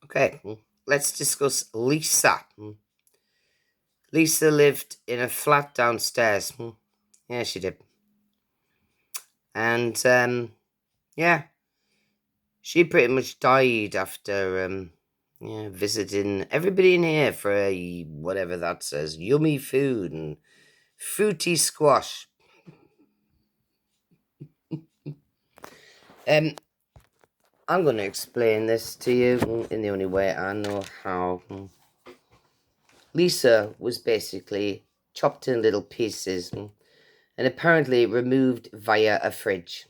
Okay, let's discuss Lisa. Lisa lived in a flat downstairs. Yeah, she did. And, yeah, she pretty much died after, visiting everybody in here for whatever that says, yummy food and fruity squash. I'm going to explain this to you in the only way I know how. Lisa was basically chopped in little pieces and apparently removed via a fridge.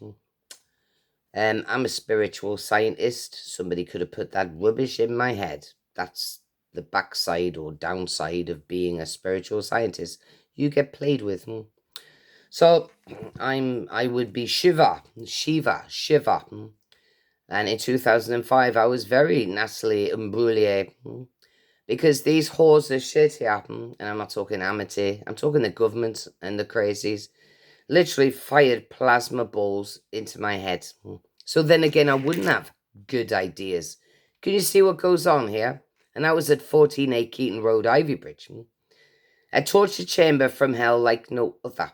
I'm a spiritual scientist. Somebody could have put that rubbish in my head. That's the backside or downside of being a spiritual scientist. You get played with. So I would be Shiva. And in 2005, I was very nastily embrouillé because these whores of shit here, and I'm not talking Amity, I'm talking the government and the crazies, literally fired plasma balls into my head. So then again, I wouldn't have good ideas. Can you see what goes on here? And that was at 14A Keaton Road, Ivybridge. A torture chamber from hell like no other.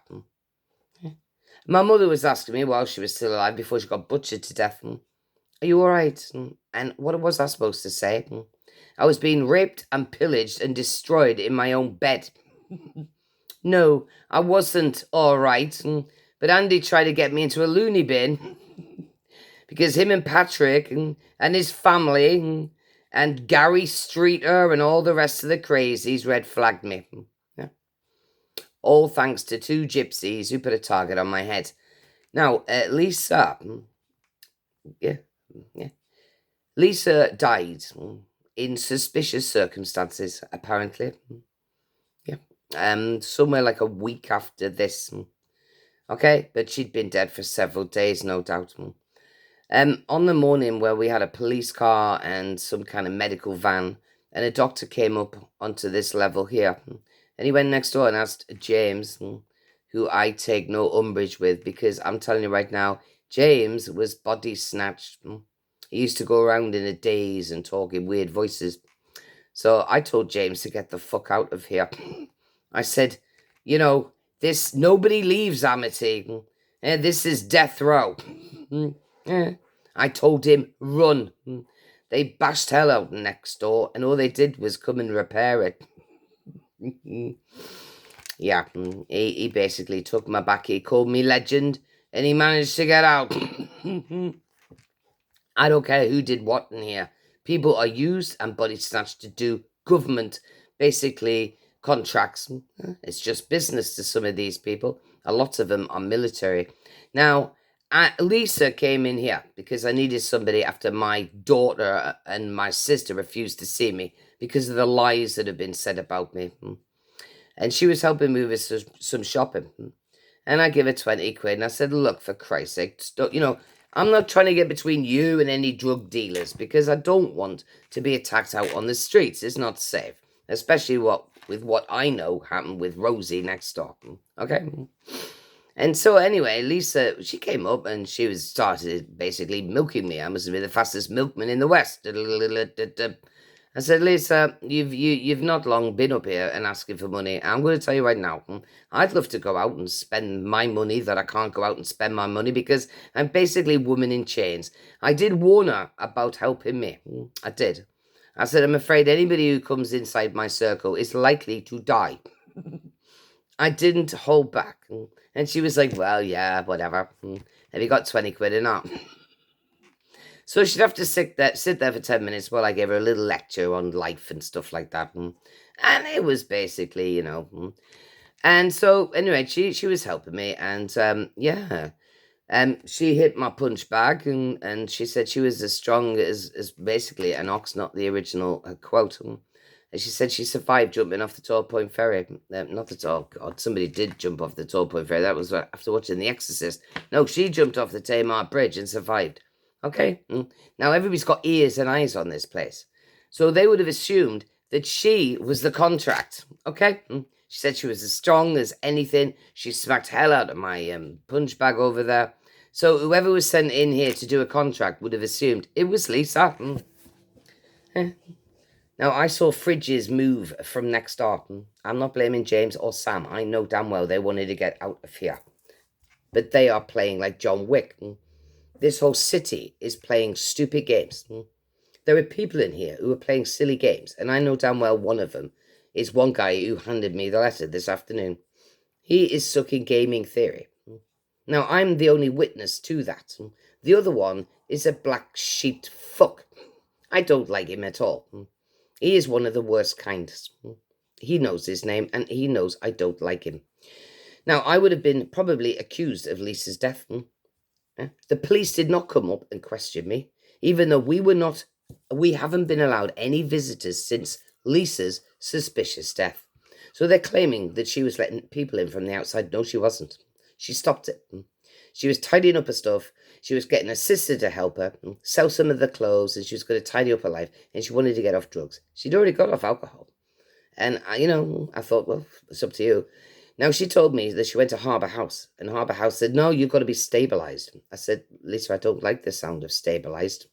My mother was asking me while she was still alive before she got butchered to death, are you all right? And what was I supposed to say? I was being raped and pillaged and destroyed in my own bed. No, I wasn't all right. But Andy tried to get me into a loony bin because him and Patrick and his family and Gary Streeter and all the rest of the crazies red flagged me. Yeah. All thanks to two gypsies who put a target on my head. Now, Lisa, Lisa died in suspicious circumstances, apparently. Yeah. Somewhere like a week after this. Okay, but she'd been dead for several days, no doubt. On the morning where we had a police car and some kind of medical van, and a doctor came up onto this level here, and he went next door and asked James, who I take no umbrage with, because I'm telling you right now, James was body snatched. He used to go around in a daze and talk in weird voices. So I told James to get the fuck out of here. I said, this, nobody leaves Amity. This is death row. I told him, run. They bashed hell out next door, and all they did was come and repair it. Yeah, he basically took my back. He called me legend, and he managed to get out. I don't care who did what in here. People are used and body snatched to do government, basically, contracts. It's just business to some of these people. A lot of them are military. Now, Lisa came in here because I needed somebody after my daughter and my sister refused to see me because of the lies that have been said about me. And she was helping me with some shopping. And I give her 20 quid. And I said, look, for Christ's sake, I'm not trying to get between you and any drug dealers because I don't want to be attacked out on the streets. It's not safe, especially with what I know happened with Rosie next door. Okay? And so anyway, Lisa, she came up and she started basically milking me. I must have been the fastest milkman in the West. I said, Lisa, you've not long been up here and asking for money. I'm going to tell you right now, I'd love to go out and spend my money that I can't go out and spend my money because I'm basically a woman in chains. I did warn her about helping me. I did. I said, I'm afraid anybody who comes inside my circle is likely to die. I didn't hold back. And she was like, well, yeah, whatever. Have you got 20 quid or not? So she'd have to sit there for 10 minutes while I gave her a little lecture on life and stuff like that. And it was basically, And so anyway, she was helping me. And she hit my punch bag and she said she was as strong as basically an ox, not the original quote. And she said she survived jumping off the Tall Point Ferry. Not the Tall, God, somebody did jump off the Tall Point Ferry. That was after watching The Exorcist. No, she jumped off the Tamar Bridge and survived. Okay? Now, everybody's got ears and eyes on this place. So they would have assumed that she was the contract. Okay? She said she was as strong as anything. She smacked hell out of my punch bag over there. So whoever was sent in here to do a contract would have assumed it was Lisa. Now, I saw fridges move from next door. I'm not blaming James or Sam. I know damn well they wanted to get out of here. But they are playing like John Wick. This whole city is playing stupid games. There are people in here who are playing silly games, and I know damn well one of them is one guy who handed me the letter this afternoon. He is sucking gaming theory. Now, I'm the only witness to that. The other one is a black-sheeped fuck. I don't like him at all. He is one of the worst kind. He knows his name, and he knows I don't like him. Now, I would have been probably accused of Lisa's death. The police did not come up and question me, even though we haven't been allowed any visitors since Lisa's suspicious death. So they're claiming that she was letting people in from the outside. No, she wasn't. She stopped it. She was tidying up her stuff. She was getting a sister to help her sell some of the clothes, and she was going to tidy up her life, and she wanted to get off drugs. She'd already got off alcohol. And, I thought, well, it's up to you. Now, she told me that she went to Harbour House, and Harbour House said, no, you've got to be stabilised. I said, Lisa, I don't like the sound of stabilised.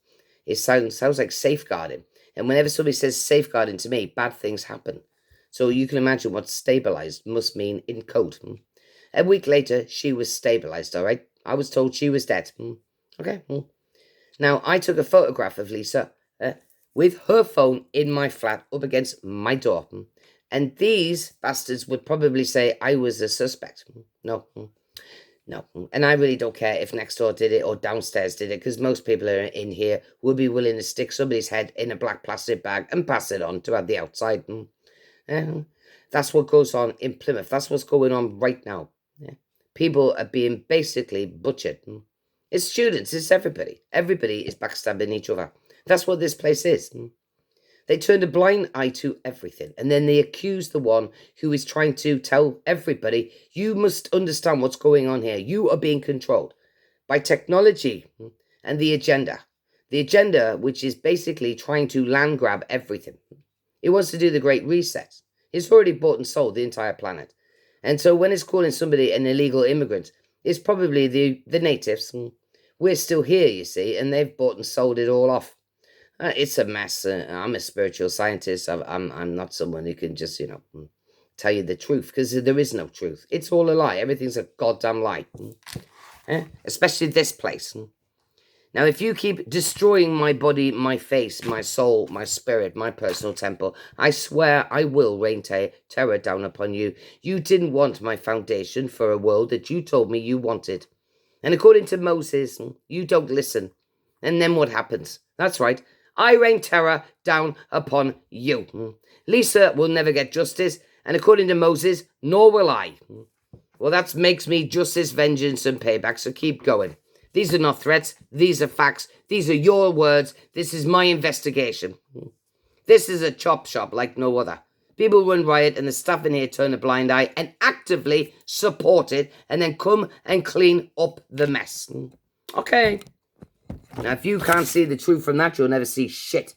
It sounds like safeguarding. And whenever somebody says safeguarding to me, bad things happen. So you can imagine what stabilised must mean in code. A week later, she was stabilised, all right? I was told she was dead. Okay. Now, I took a photograph of Lisa with her phone in my flat up against my door. And these bastards would probably say I was a suspect. No. And I really don't care if next door did it or downstairs did it, because most people are in here would be willing to stick somebody's head in a black plastic bag and pass it on to have the outside. That's what goes on in Plymouth. That's what's going on right now. People are being basically butchered. It's students, it's everybody. Everybody is backstabbing each other. That's what this place is. They turned a blind eye to everything, and then they accuse the one who is trying to tell everybody, you must understand what's going on here. You are being controlled by technology and the agenda. The agenda, which is basically trying to land grab everything. It wants to do the Great Reset. It's already bought and sold the entire planet. And so when it's calling somebody an illegal immigrant, it's probably the natives. We're still here, you see, and they've bought and sold it all off. It's a mess. I'm a spiritual scientist. I'm not someone who can just, tell you the truth, because there is no truth. It's all a lie. Everything's a goddamn lie. Especially this place. Now, if you keep destroying my body, my face, my soul, my spirit, my personal temple, I swear I will rain terror down upon you. You didn't want my foundation for a world that you told me you wanted. And according to Moses, you don't listen. And then what happens? That's right. I rain terror down upon you. Lisa will never get justice. And according to Moses, nor will I. Well, that makes me justice, vengeance, and payback. So keep going. These are not threats. These are facts. These are your words. This is my investigation. This is a chop shop like no other. People run riot and the staff in here turn a blind eye and actively support it and then come and clean up the mess. Okay. Now, if you can't see the truth from that, you'll never see shit.